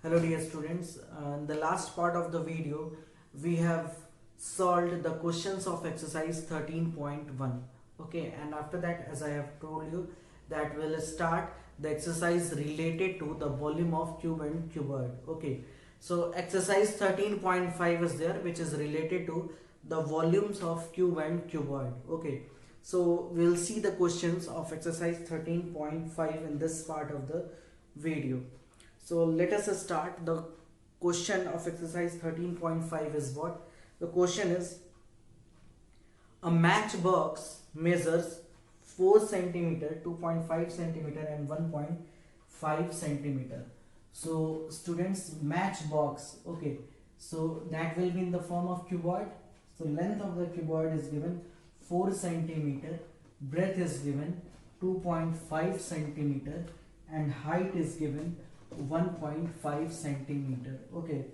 Hello dear students, in the last part of the video we have solved the questions of exercise 13.1. Okay, and after that, as I have told you, that we'll start the exercise related to the volume of cube and cuboid. Okay, so exercise 13.5 is there, which is related to the volumes of cube and cuboid. Okay, so we'll see the questions of exercise 13.5 in this part of the video. So let us start. The question of exercise 13.5 is what? The question is, a matchbox measures 4 centimeter, 2.5 centimeter and 1.5 centimeter. So students, matchbox, okay, so that will be in the form of cuboid. So length of the cuboid is given 4 centimeter, breadth is given 2.5 centimeter and height is given 1.5 centimeter. Okay,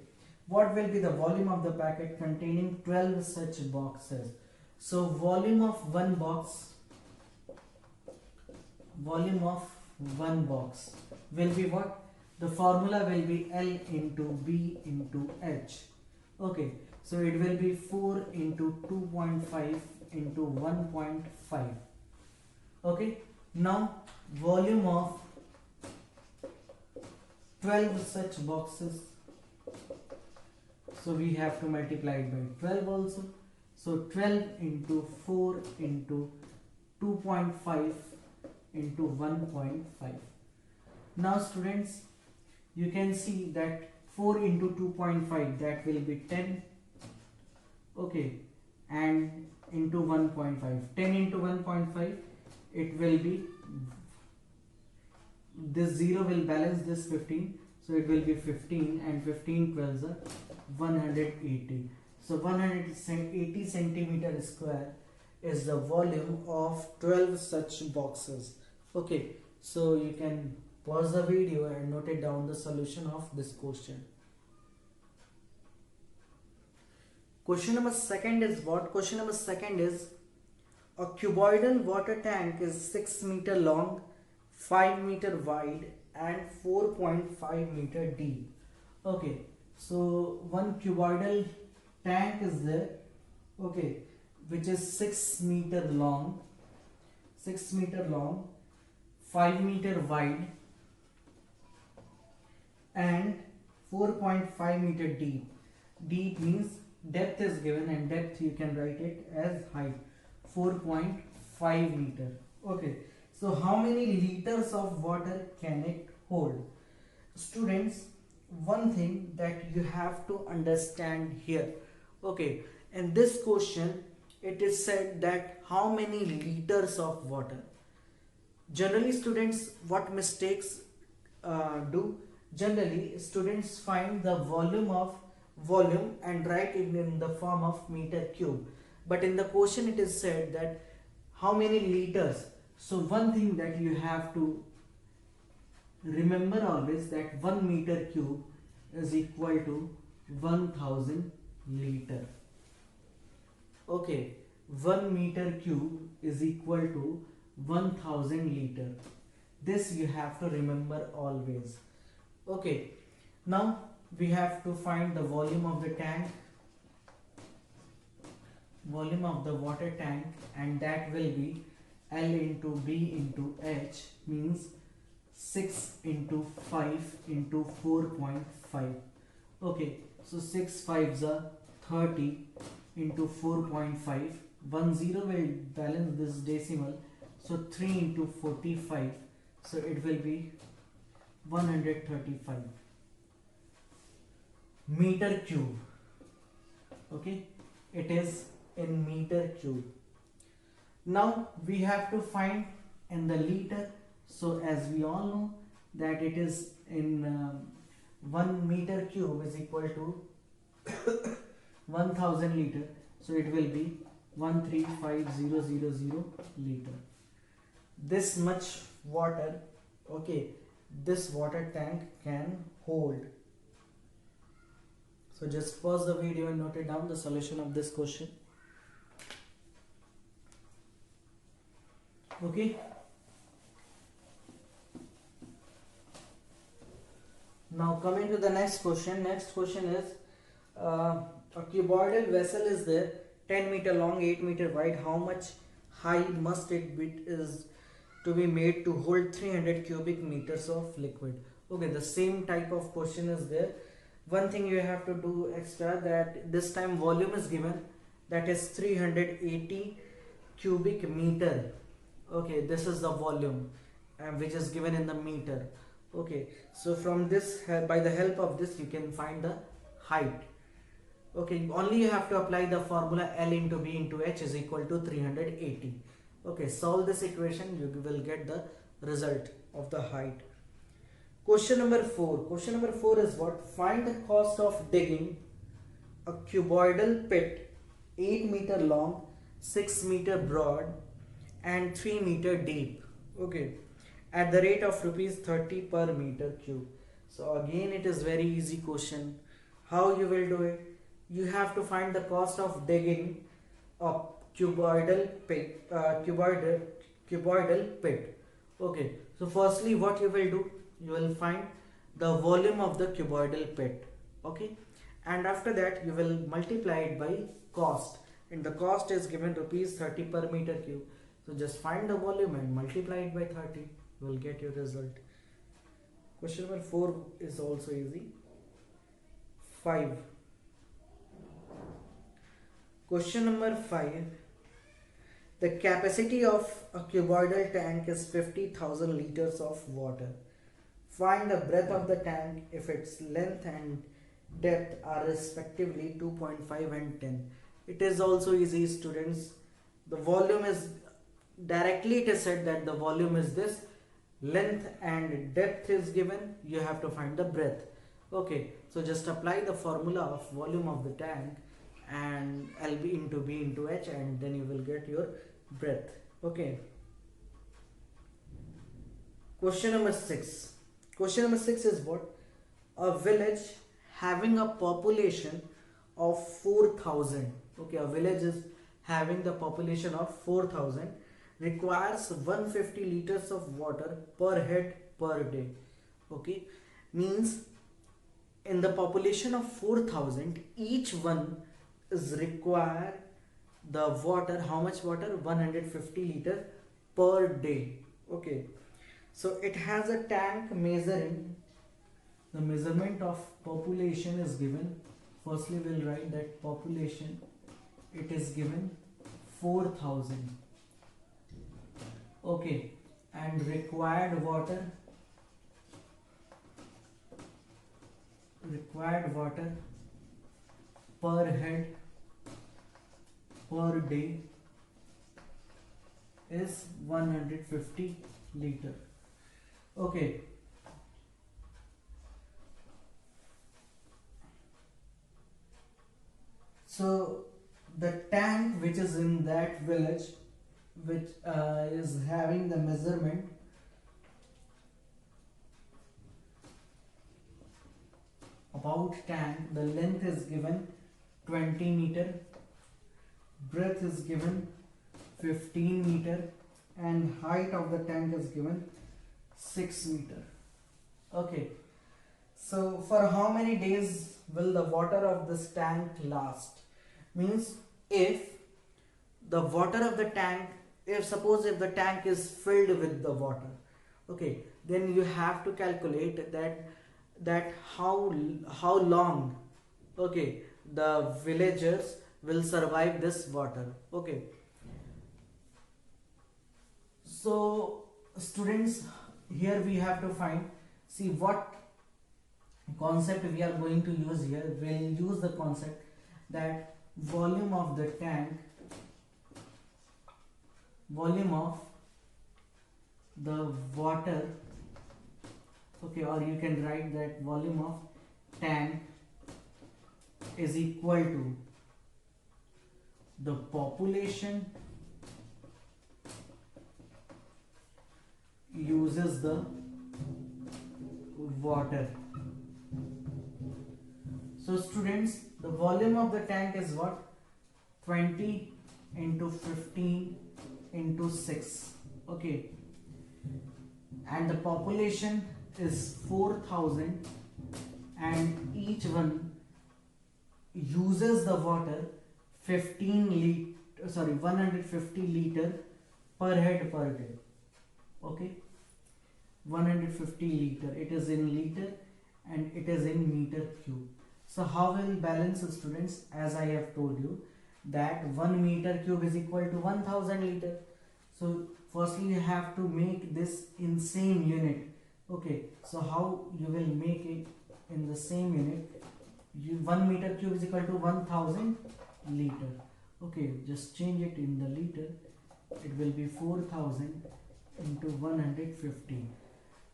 what will be the volume of the packet containing 12 such boxes? So volume of one box will be what? The formula will be L into B into H. Okay, so it will be 4 into 2.5 into 1.5. Okay, now volume of 12 such boxes, so we have to multiply it by 12 also. So 12 into 4 into 2.5 into 1.5. Now students, you can see that 4 into 2.5, that will be 10. Okay, and into 1.5, 10 into 1.5, it will be, this 0 will balance this 15, so it will be 15, and 15 12s are 180. So 180 centimeter square is the volume of 12 such boxes. Okay, so you can pause the video and note it down the solution of this question. Question number second is what? Question number second is, a cuboidal water tank is 6 meter long, 5 meter wide and 4.5 meter deep. Okay, so one cuboidal tank is there, okay, which is 6 meter long, 5 meter wide and 4.5 meter deep. Deep means depth is given, and depth you can write it as height, 4.5 meter. Okay, so how many liters of water can it hold? Students, one thing that you have to understand here, okay, in this question it is said that how many liters of water. Generally students, what mistakes do? Generally students find the volume and write it in the form of meter cube, but in the question it is said that how many liters. So one thing that you have to remember always, that 1 meter cube is equal to 1000 liter. Okay, 1 meter cube is equal to 1000 liter. This you have to remember always. Okay, now we have to find the volume of the tank, volume of the water tank, and that will be L into B into H, means 6 into 5 into 4.5. Okay, so 6 5s are 30 into 4.5. 10 will balance this decimal, so 3 into 45, so it will be 135 meter cube. Okay, it is in meter cube. Now we have to find in the liter. So as we all know that it is in 1 meter cube is equal to 1000 liter, so it will be 135000 liter. This much water, okay, this water tank can hold. So just pause the video and note it down the solution of this question. Okay, Now coming to the next question. Next question is a cuboidal vessel is there, 10 meter long, 8 meter wide. How much high must it be is to be made to hold 300 cubic meters of liquid? Okay, the same type of question is there. One thing you have to do extra, that this time volume is given, that is 380 cubic meter. Okay, this is the volume which is given in the meter. Okay, so from this, by the help of this you can find the height. Okay, only you have to apply the formula L into B into H is equal to 380. Okay, solve this equation, you will get the result of the height. Question number 4. Question number 4 is what? Find the cost of digging a cuboidal pit 8 meter long, 6 meter broad and 3 meter deep. Okay, at the rate of rupees 30 per meter cube. So again it is very easy question. How you will do it? You have to find the cost of digging a cuboidal pit. Cuboidal pit. Okay, so firstly what you will do? You will find the volume of the cuboidal pit. Okay, and after that you will multiply it by cost, and the cost is given rupees 30 per meter cube. So just find the volume and multiply it by 30. You will get your result. Question number 4 is also easy. 5. Question number 5. The capacity of a cuboidal tank is 50,000 liters of water. Find the breadth of the tank if its length and depth are respectively 2.5 and 10. It is also easy, students. The volume is directly, it is said that the volume is this, length and depth is given, you have to find the breadth. Okay, so just apply the formula of volume of the tank and LB into B into H, and then you will get your breadth. Okay, question number 6. Question number 6 is what? A village having a population of 4,000. Okay, a village is having the population of 4,000 requires 150 liters of water per head per day. Okay, means in the population of 4,000, each one is require the water. How much water? 150 liter per day. Okay, so it has a tank measuring, the measurement of population is given. Firstly we'll write that population, it is given 4,000. Okay, and required water per head per day is 150 liter. Okay, so the tank which is in that village, which is having the measurement about tank, the length is given 20 meter, breadth is given 15 meter, and height of the tank is given 6 meter. Okay, so for how many days will the water of this tank last? Means if the water of the tank, if suppose if the tank is filled with the water, okay, then you have to calculate that how long, okay, the villagers will survive this water. Okay, so students, here we have to find, see what concept we are going to use here. We'll use the concept that volume of the tank, volume of the water, okay, or you can write that volume of tank is equal to the population uses the water. So students, the volume of the tank is what? 20 into 15 into 6. Okay, and the population is 4,000 and each one uses the water 150 liter per head per day. Okay, 150 liter, it is in liter and it is in meter cube. So how will balance, students? As I have told you that 1 meter cube is equal to 1000 liter. So firstly you have to make this in same unit. Okay, so how you will make it in the same unit? 1 meter cube is equal to 1000 liter. Okay, just change it in the liter. It will be 4000 into 150.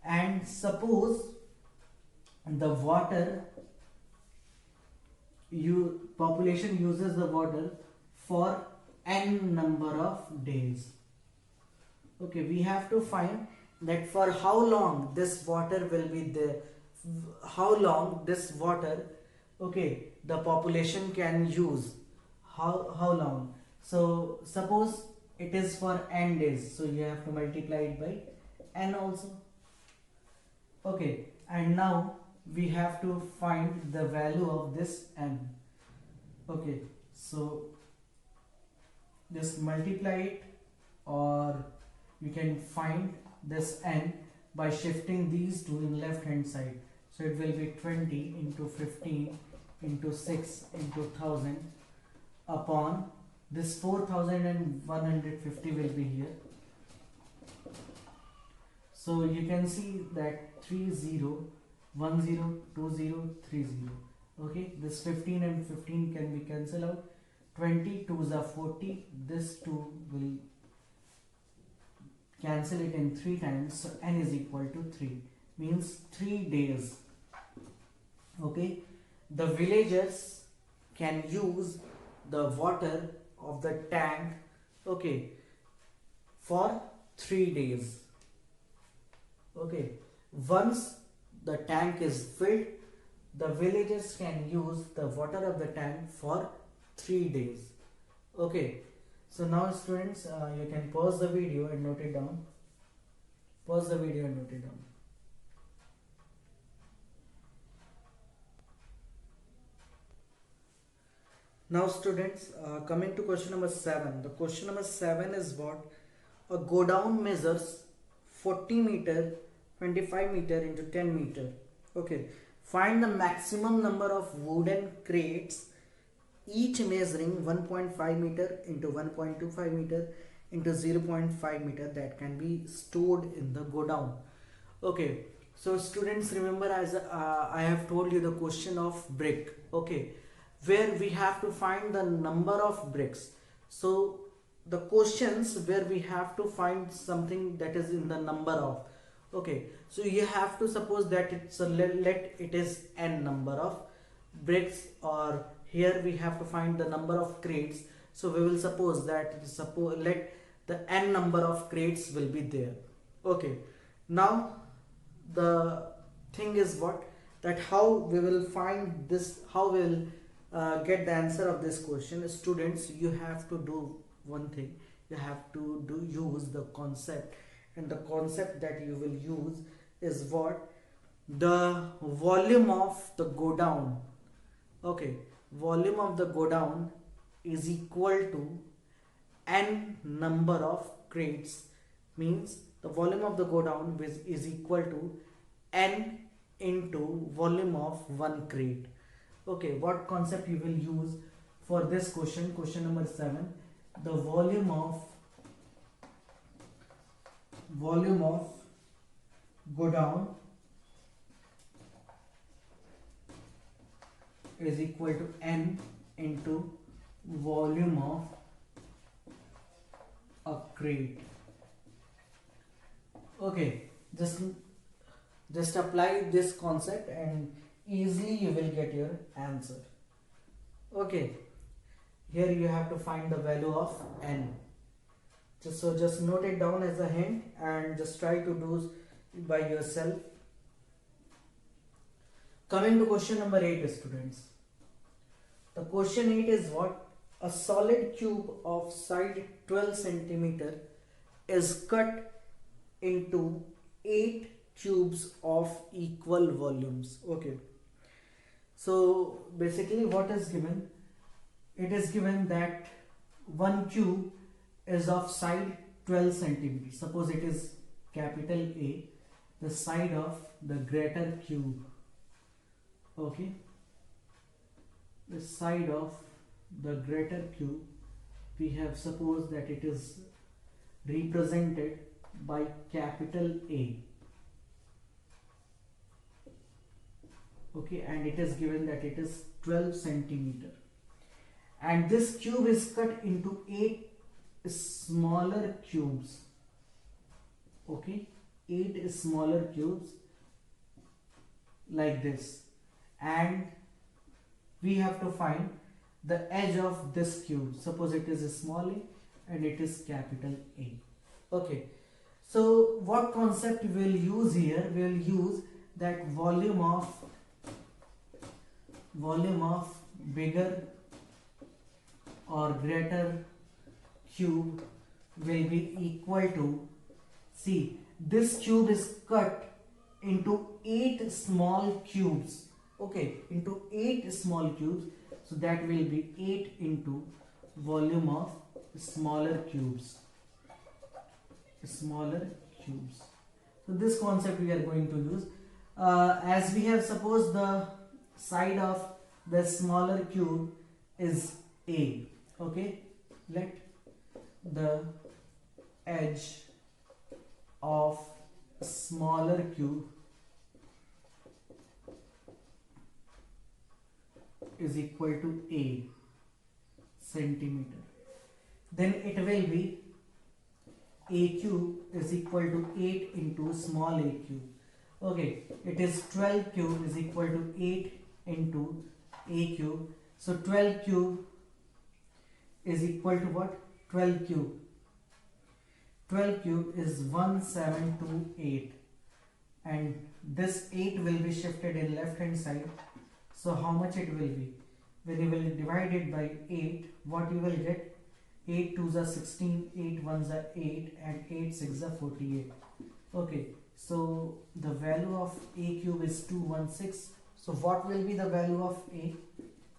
And suppose the water, population uses the water for n number of days. Okay, we have to find that for how long this water will be there, how long this water, okay, the population can use, how long. So suppose it is for n days, so you have to multiply it by n also. Okay, and now we have to find the value of this n. Okay, so just multiply it, or you can find this n by shifting these two in left hand side. So it will be 20 into 15 into 6 into 1000 upon this 4150 will be here. So you can see that 30 10 20 30. Okay, this 15 and 15 can be cancelled out. 20 2s are 40. This 2 will cancel it in 3 times, so n is equal to 3, means 3 days. Okay, the villagers can use the water of the tank, okay, for 3 days. Okay, once the tank is filled, the villagers can use the water of the tank for 3 days. Okay, so now students, you can pause the video and note it down. Pause the video and note it down. Now students, coming to question number 7. The question number 7 is what? A go down measures 40 meter, 25 meter into 10 meter. Okay, find the maximum number of wooden crates, each measuring 1.5 meter into 1.25 meter into 0.5 meter, that can be stored in the go down. Okay, so students, remember, as I have told you the question of brick. Okay, where we have to find the number of bricks. So the questions where we have to find something that is in the number of. Okay, so you have to suppose that it's a let it is n number of bricks, or here we have to find the number of crates. So we will suppose that let the n number of crates will be there. Okay, now the thing is what, that how we will find this, how we will get the answer of this question. Students, you have to do one thing. You have to use the concept, and the concept that you will use is what? The volume of the go down. Okay, volume of the go down is equal to n number of crates, means the volume of the go down is equal to n into volume of one crate. Okay, what concept you will use for this question, question number 7? The volume of go down is equal to n into volume of a crate. Okay, just apply this concept and easily you will get your answer. Okay, here you have to find the value of n. Just note it down as a hint and just try to do by yourself. Coming to question number 8, students. The question 8 is what? A solid cube of side 12 centimeter is cut into 8 cubes of equal volumes. Okay, So basically what is given, it is given that one cube is of side 12 centimeters. Suppose it is capital A, the side of the greater cube, okay, the side of the greater cube, we have supposed that it is represented by capital A, okay, and it is given that it is 12 centimeter, and this cube is cut into 8 smaller cubes, okay, 8 smaller cubes like this, and we have to find the edge of this cube. Suppose it is a small a and it is capital A, okay. So what concept we will use here, we will use that volume of bigger or greater cube will be equal to, see, this cube is cut into 8 small cubes, okay, into 8 small cubes, so that will be 8 into volume of smaller cubes. So this concept we are going to use, as we have supposed the side of the smaller cube is A, okay, let the edge of smaller cube is equal to A centimeter, then it will be A cube is equal to 8 into small a cube, okay, it is 12 cube is equal to 8 into A cube, so 12 cube is equal to what? 12 cube is 1728, and this 8 will be shifted in left hand side, so how much it will be? When you will divide it by 8, what you will get? 8 2s are 16, 8 1s are 8, and 8 6s are 48, okay, so the value of A cube is 216, so what will be the value of A?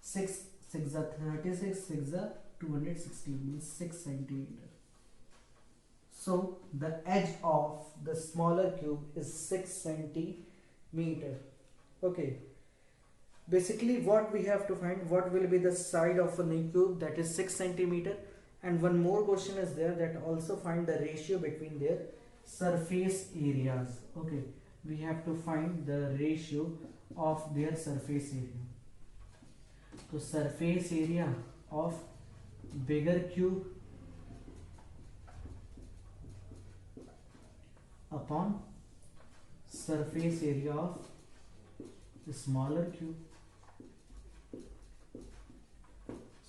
6 6 are 36, 6 are 216, means 6 centimeter. So the edge of the smaller cube is 6 centimeter, okay. Basically what we have to find, what will be the side of a new cube, that is 6 centimeter, and one more question is there, that also find the ratio between their surface areas, okay, we have to find the ratio of their surface area. So surface area of bigger cube upon surface area of the smaller cube.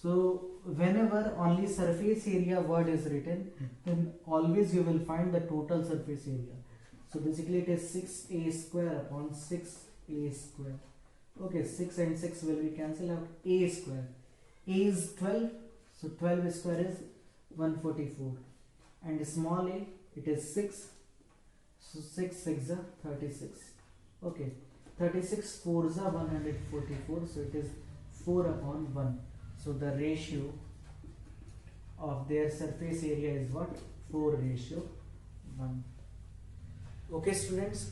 So whenever only surface area word is written, then always you will find the total surface area. So basically it is 6a square upon 6a square. Okay, 6 and 6 will be cancelled out. A square. A is 12, so 12 square is 144. And small a, it is 6. So 6 6 are 36. Okay, 36 4s are 144, so it is 4 upon 1. So the ratio of their surface area is what? 4:1. Okay students,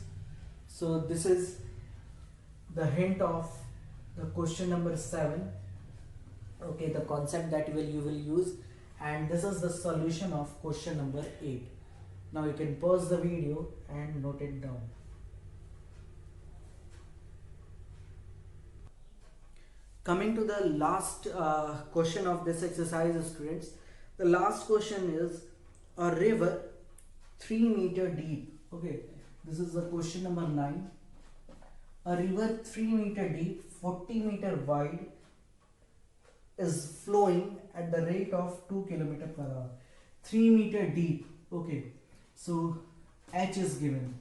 so this is the hint of the question number 7. Okay, the concept that you will use, and this is the solution of question number 8. Now you can pause the video and note it down. Coming to the last question of this exercise, students, the last question is a river 3 meter deep. Okay, this is the question number 9. A river 3 meter deep, 40 meter wide, is flowing at the rate of 2 km per hour. 3 meter deep. Okay, so h is given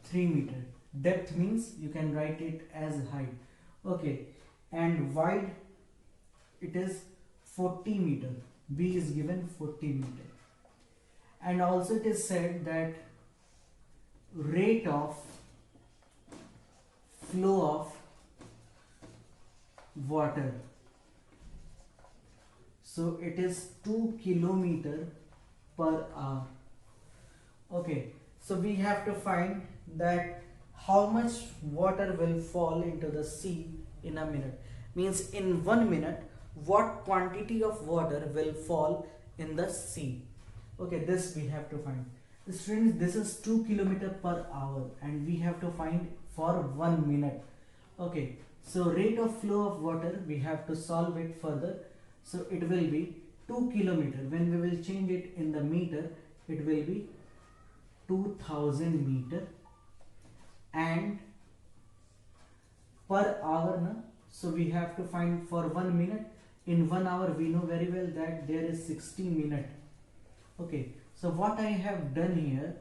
3 meter. Depth means you can write it as height. Okay, and wide it is 40 meter. B is given 40 meter. And also it is said that rate of flow of water. So it is 2 kilometer per hour. Okay, so we have to find that how much water will fall into the sea in a minute. Means in 1 minute, what quantity of water will fall in the sea. Okay, this we have to find. Students, this is 2 kilometer per hour and we have to find for 1 minute. Okay, so rate of flow of water, we have to solve it further. So it will be 2 kilometer. When we will change it in the meter, it will be 2000 meter, and per hour na, so we have to find for 1 minute. In 1 hour we know very well that there is 60 minutes. Okay, so what I have done here,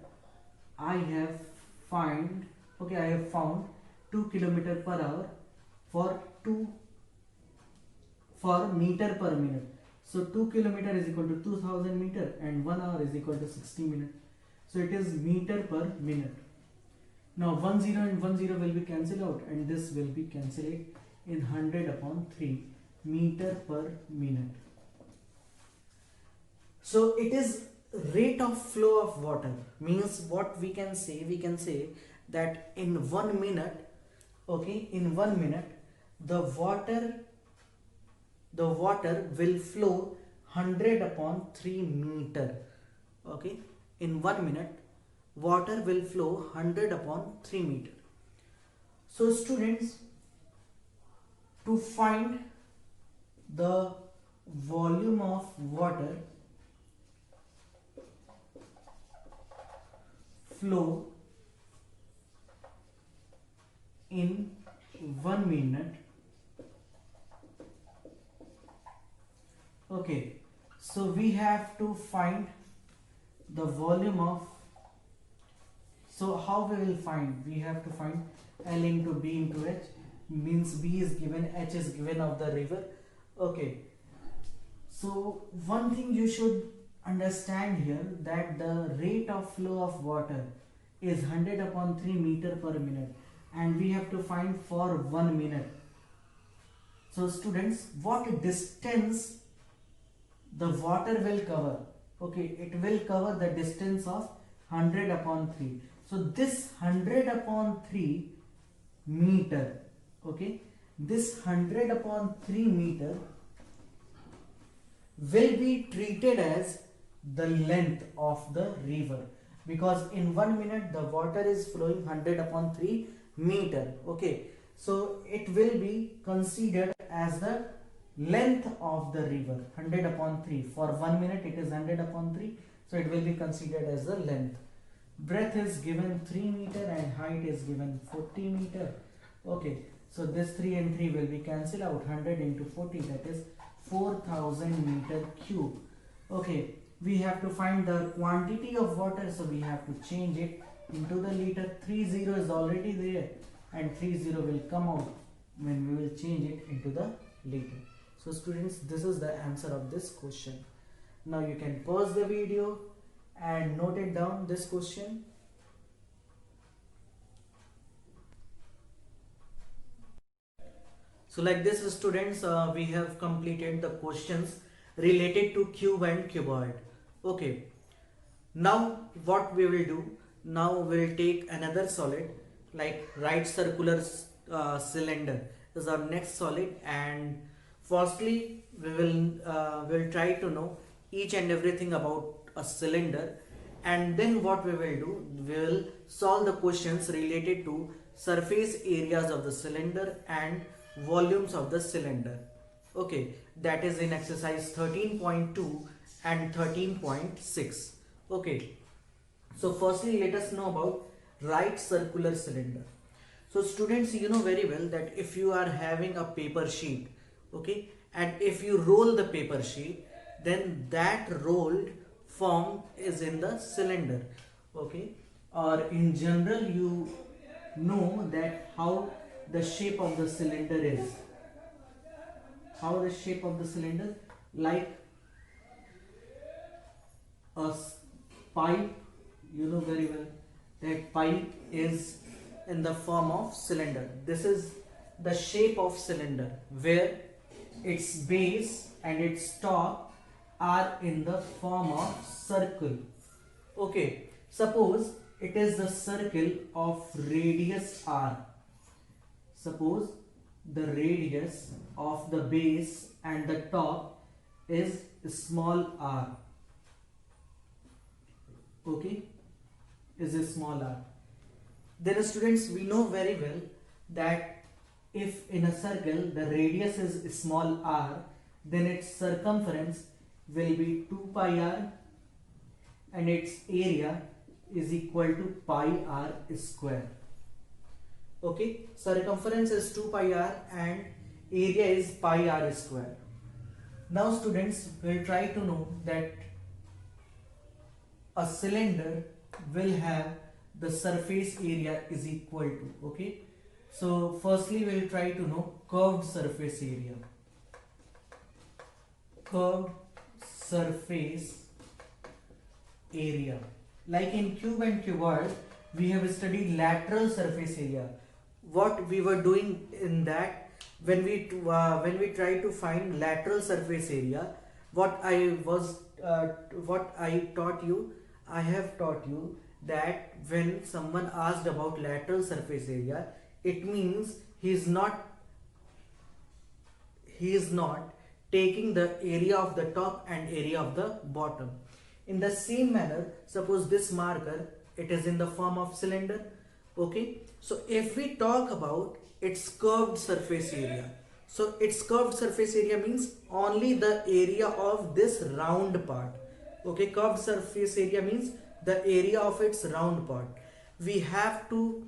I have found 2 kilometer per hour for meter per minute. So 2 kilometer is equal to 2000 meter and 1 hour is equal to 60 minutes. So it is meter per minute. Now 10 and 10 will be cancelled out and this will be cancelled in 100 upon 3 meter per minute. So it is rate of flow of water. Means what we can say that in 1 minute, okay, in 1 minute the water will flow 100 upon 3 meter. Okay, in 1 minute water will flow 100 upon 3 meter. So students, to find the volume of water flow in 1 minute, okay, so we have to find the volume of, so how we will find, we have to find L into B into H, means B is given, H is given of the river. Okay, so one thing you should understand here, that the rate of flow of water is 100 upon 3 meter per minute and we have to find for 1 minute. So students, what distance the water will cover? Okay, it will cover the distance of 100 upon 3. So this 100 upon 3 meter, okay, this 100 upon 3 meter will be treated as the length of the river, because in 1 minute the water is flowing 100 upon 3 meter. Okay, so it will be considered as the length of the river, 100 upon 3. For 1 minute it is 100 upon 3, so it will be considered as the length. Breadth is given 3 meter and height is given 40 meter. Okay, so this 3 and 3 will be cancelled out. 100 into 40, that is 4000 meter cube. Okay, we have to find the quantity of water, so we have to change it into the liter. 30 is already there and 30 will come out when we will change it into the liter. So students, this is the answer of this question. Now you can pause the video and note it down, this question. So like this students, we have completed the questions related to cube and cuboid. Okay, now what we will do, now we will take another solid like right circular cylinder is our next solid, and firstly we will try to know each and everything about a cylinder, and then what we will do, we will solve the questions related to surface areas of the cylinder and volumes of the cylinder. Okay, that is in exercise 13.2 and 13.6. Okay, so firstly let us know about right circular cylinder. So students, you know very well that if you are having a paper sheet, okay, and if you roll the paper sheet, then that rolled form is in the cylinder. Okay, or in general you know that how the shape of the cylinder is. How the shape of the cylinder, like a pipe, you know very well that pipe is in the form of cylinder. This is the shape of cylinder where its base and its top are in the form of circle. Okay, suppose it is the circle of radius r. Suppose the radius of the base and the top is small r. Okay, is a small r. Then students, we know very well that if in a circle the radius is small r, then its circumference will be 2 pi r and its area is equal to pi r square. Okay, circumference is 2 pi r and area is pi r square. Now students, will try to know that a cylinder will have the surface area is equal to. Okay, so firstly we'll try to know curved surface area. Curved surface area, like in cube and cuboid we have studied lateral surface area. What we were doing in that, when we try to find lateral surface area, what I have taught you that when someone asked about lateral surface area, it means he is not taking the area of the top and area of the bottom. In the same manner, suppose this marker, it is in the form of cylinder. Okay, so if we talk about its curved surface area, so its curved surface area means only the area of this round part. Okay, curved surface area means the area of its round part. We have to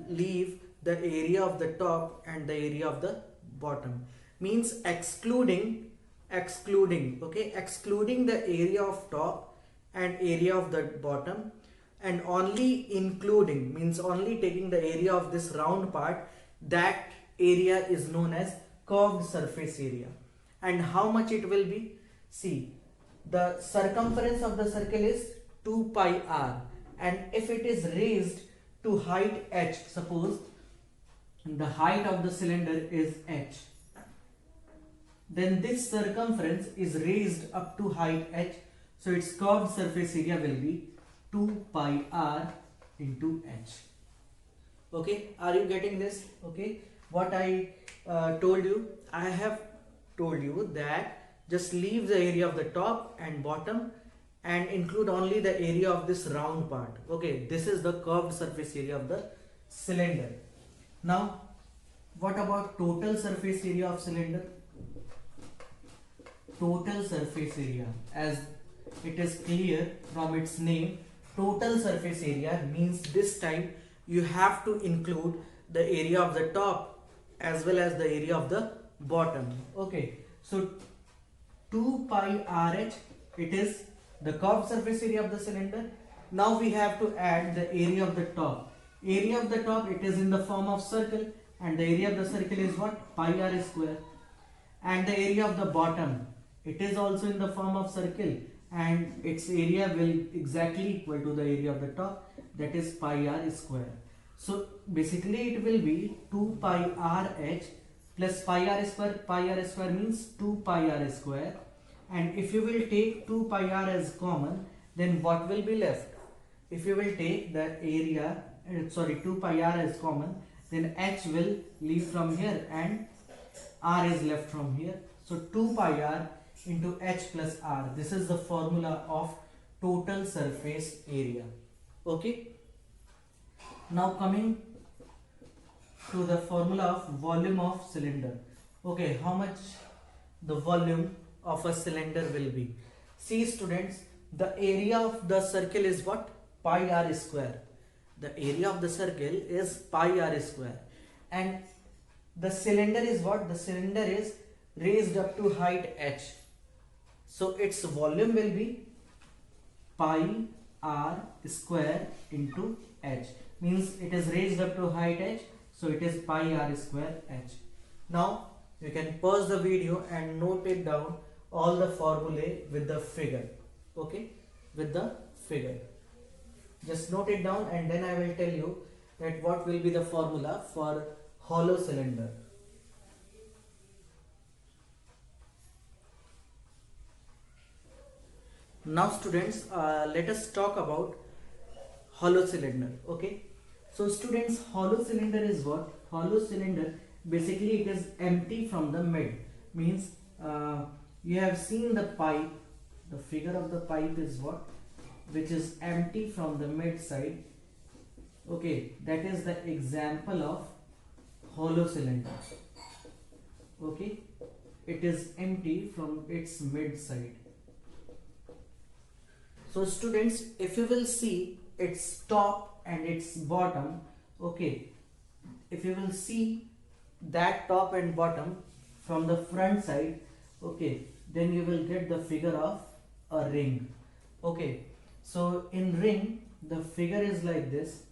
leave the area of the top and the area of the bottom, means excluding the area of top and area of the bottom, and only including, means only taking the area of this round part. That area is known as curved surface area. And how much it will be? See, the circumference of the circle is 2 pi r, and if it is raised to height h, suppose the height of the cylinder is h, then this circumference is raised up to height h, so its curved surface area will be 2 pi r into h. Okay, are you getting this? Okay, what I told you, I have told you that just leave the area of the top and bottom and include only the area of this round part. Okay, this is the curved surface area of the cylinder. Now, what about total surface area of cylinder? Total surface area, as it is clear from its name, total surface area means this time you have to include the area of the top as well as the area of the bottom. Okay, so 2 pi RH, it is the curved surface area of the cylinder. Now we have to add the area of the top. Area of the top, it is in the form of circle, and the area of the circle is what? Pi r square. And the area of the bottom, it is also in the form of circle, and its area will exactly equal to the area of the top, that is pi r square. So basically it will be 2 pi RH plus pi r square means 2 pi r square, and if you will take 2 pi r as common, then what will be left? If you will take the area, 2 pi r as common, then h will leave from here and r is left from here. So 2 pi r into h plus r. This is the formula of total surface area. Okay. Now coming to the formula of volume of cylinder. Okay, how much the volume of a cylinder will be? See students, the area of the circle is what? Pi r square. The area of the circle is pi r square, and the cylinder is what? The cylinder is raised up to height h, so its volume will be pi r square into h, means it is raised up to height h, so it is pi r square h. Now you can pause the video and note it down, all the formulae with the figure. Okay, with the figure, just note it down, and then I will tell you that what will be the formula for hollow cylinder. Now students, let us talk about hollow cylinder. Okay, so students, hollow cylinder is what? Hollow cylinder, basically it is empty from the mid, means you have seen the pipe. The figure of the pipe is what? Which is empty from the mid side. Okay, that is the example of hollow cylinder. Okay, it is empty from its mid side. So students, if you will see its top and its bottom, okay, if you will see that top and bottom from the front side, okay, then you will get the figure of a ring. Okay, so in ring the figure is like this.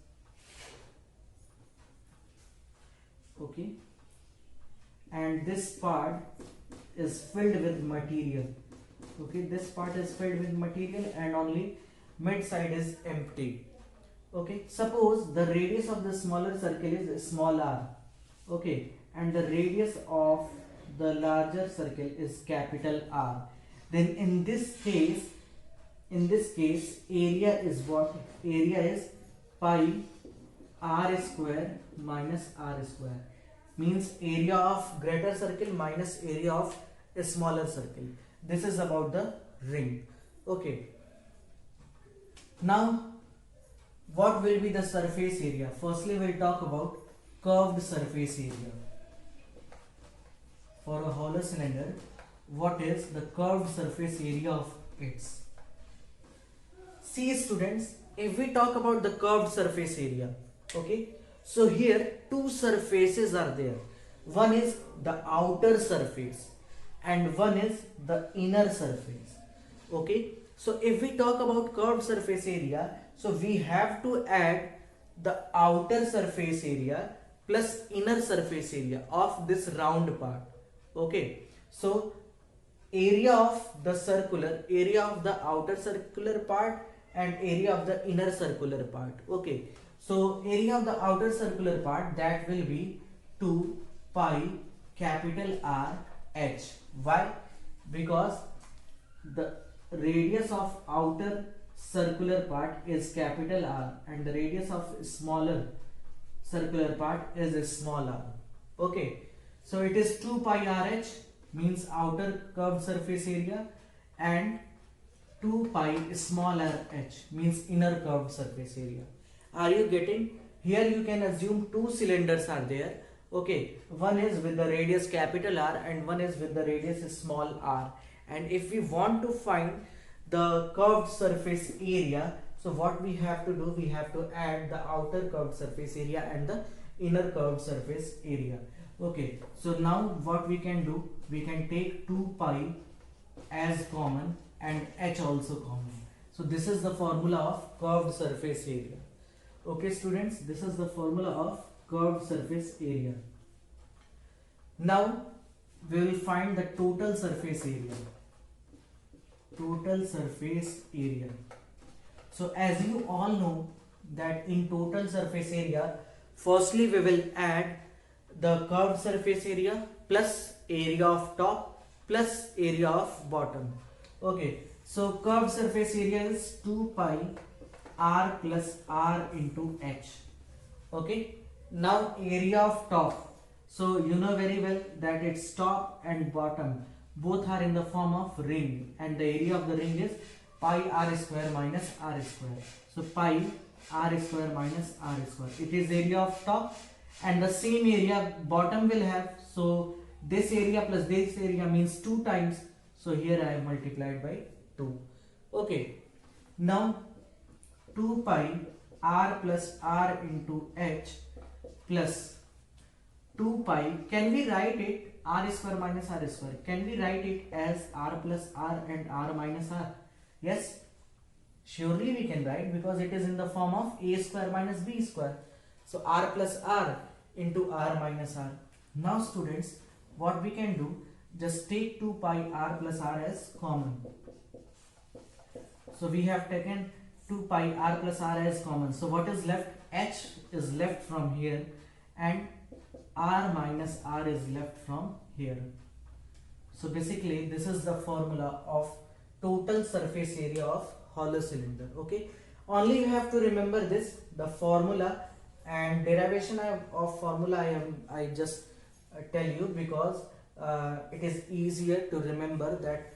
Okay, and this part is filled with material. Okay, this part is filled with material and only mid side is empty. Okay, suppose the radius of the smaller circle is small r. Okay, and the radius of the larger circle is capital R. Then in this case area is what? Area is pi r square minus r square, means area of greater circle minus area of a smaller circle. This is about the ring. Okay, now what will be the surface area? Firstly we'll talk about curved surface area. For a hollow cylinder, what is the curved surface area of its? See students, if we talk about the curved surface area, okay, so here two surfaces are there. One is the outer surface and one is the inner surface. Okay, so if we talk about curved surface area, so we have to add the outer surface area plus inner surface area of this round part. Okay, so area of the outer circular part and area of the inner circular part. Okay, so area of the outer circular part, that will be 2 pi capital R H. Why? Because the radius of outer circular part is capital R and the radius of smaller circular part is small r. Okay, so it is 2 pi RH, means outer curved surface area, and 2 pi smaller h, means inner curved surface area. Are you getting? Here you can assume two cylinders are there. Okay, one is with the radius capital R and one is with the radius small r. And if we want to find the curved surface area, so what we have to do, we have to add the outer curved surface area and the inner curved surface area. Okay, so now what we can do, we can take 2 pi as common and h also common. So this is the formula of curved surface area. Okay students, this is the formula of curved surface area. Now we will find the total surface area. Total surface area. So as you all know that in total surface area, firstly we will add the curved surface area plus area of top plus area of bottom. Okay, so curved surface area is 2 pi r plus r into h. Okay, now area of top, so you know very well that its top and bottom both are in the form of ring, and the area of the ring is pi r square minus r square. So pi r square minus r square, it is area of top, and the same area bottom will have. So this area plus this area means 2 times, so here I have multiplied by 2. Okay, now 2 pi r plus r into h plus 2 pi, can we write it r square minus r square? Can we write it as r plus r and r minus r? Yes, surely we can write, because it is in the form of a square minus b square. So r plus r into r minus r. Now students, what we can do, just take 2 pi r plus r as common. So we have taken 2 pi r plus r as common. So what is left? H is left from here, and r minus r is left from here. So basically this is the formula of total surface area of hollow cylinder. Okay, only you have to remember this, the formula and derivation of formula I just tell you, because it is easier to remember that,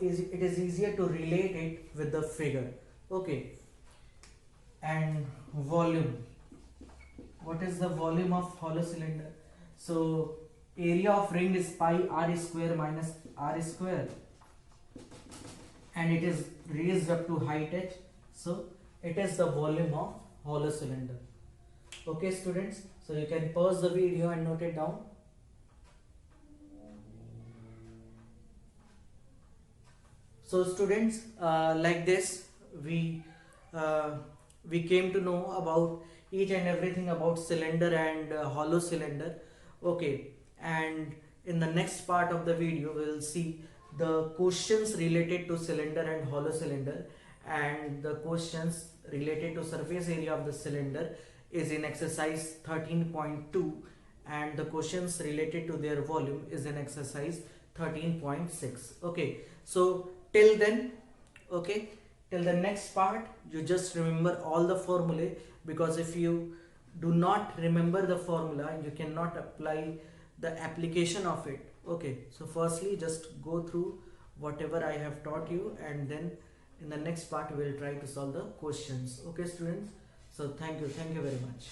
it is easier to relate it with the figure. Okay, and volume, what is the volume of hollow cylinder? So area of ring is pi r square minus r square, and it is raised up to height h, so it is the volume of hollow cylinder. Okay students, so you can pause the video and note it down. So students, like this we came to know about each and everything about cylinder and hollow cylinder. Okay, and in the next part of the video we will see the questions related to cylinder and hollow cylinder, and the questions related to surface area of the cylinder is in exercise 13.2, and the questions related to their volume is in exercise 13.6. okay, so till then, okay, till the next part you just remember all the formulae, because if you do not remember the formula you cannot apply the application of it. Okay, so firstly just go through whatever I have taught you, and then in the next part we will try to solve the questions. Okay students, so thank you very much.